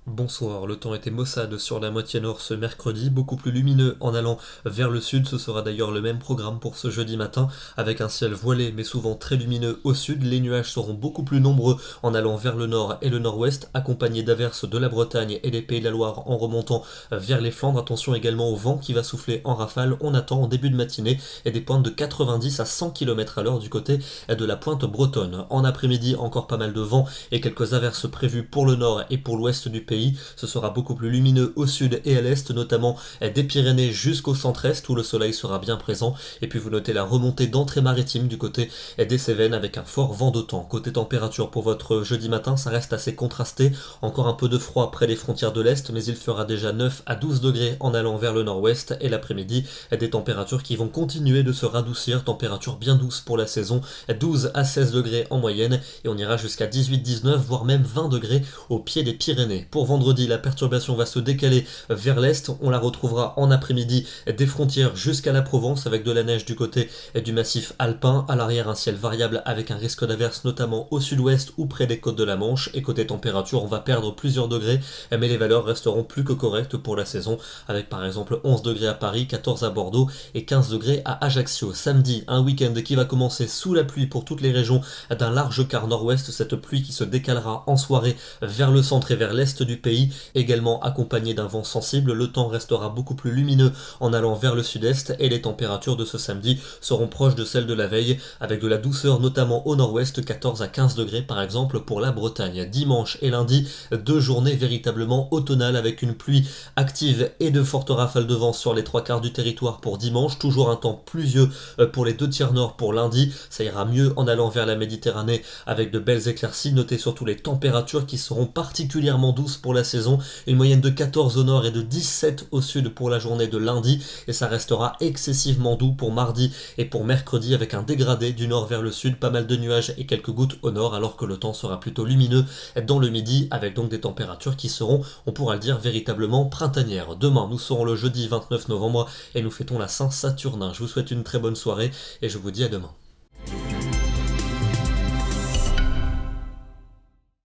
Bonsoir, le temps était maussade sur la moitié nord ce mercredi, beaucoup plus lumineux en allant vers le sud. Ce sera d'ailleurs le même programme pour ce jeudi matin, avec un ciel voilé mais souvent très lumineux au sud. Les nuages seront beaucoup plus nombreux en allant vers le nord et le nord-ouest, accompagnés d'averses de la Bretagne et des Pays de la Loire en remontant vers les Flandres. Attention également au vent qui va souffler en rafale. On attend en début de matinée des pointes de 90 à 100 km/h du côté de la pointe bretonne. En après-midi, encore pas mal de vent et quelques averses prévues pour le nord et pour l'ouest du pays. Ce sera beaucoup plus lumineux au sud et à l'est, notamment des Pyrénées jusqu'au centre-est où le soleil sera bien présent. Et puis vous notez la remontée d'entrée maritime du côté des Cévennes avec un fort vent d'OTAN. Côté température pour votre jeudi matin, ça reste assez contrasté. Encore un peu de froid près des frontières de l'est, mais il fera déjà 9 à 12 degrés en allant vers le nord-ouest. Et l'après-midi, des températures qui vont continuer de se radoucir. Température bien douce pour la saison, 12 à 16 degrés en moyenne. Et on ira jusqu'à 18-19, voire même 20 degrés au pied des Pyrénées. Pour vendredi, la perturbation va se décaler vers l'est. On la retrouvera en après-midi des frontières jusqu'à la Provence avec de la neige du côté du massif alpin. À l'arrière, un ciel variable avec un risque d'averse notamment au sud-ouest ou près des côtes de la Manche. Et côté température, on va perdre plusieurs degrés, mais les valeurs resteront plus que correctes pour la saison avec par exemple 11 degrés à Paris, 14 à Bordeaux et 15 degrés à Ajaccio. Samedi, un week-end qui va commencer sous la pluie pour toutes les régions d'un large quart nord-ouest. Cette pluie qui se décalera en soirée vers le centre et vers l'est du pays, également accompagné d'un vent sensible. Le temps restera beaucoup plus lumineux en allant vers le sud-est et les températures de ce samedi seront proches de celles de la veille avec de la douceur notamment au nord-ouest, 14 à 15 degrés par exemple pour la Bretagne. Dimanche et lundi, deux journées véritablement automnales avec une pluie active et de fortes rafales de vent sur les trois quarts du territoire pour dimanche. Toujours un temps pluvieux pour les deux tiers nord pour lundi. Ça ira mieux en allant vers la Méditerranée avec de belles éclaircies. Notez surtout les températures qui seront particulièrement douces pour la saison. Une moyenne de 14 au nord et de 17 au sud pour la journée de lundi. Et ça restera excessivement doux pour mardi et pour mercredi avec un dégradé du nord vers le sud. Pas mal de nuages et quelques gouttes au nord alors que le temps sera plutôt lumineux dans le midi avec donc des températures qui seront, on pourra le dire, véritablement printanières. Demain, nous serons le jeudi 29 novembre et nous fêtons la Saint-Saturnin. Je vous souhaite une très bonne soirée et je vous dis à demain.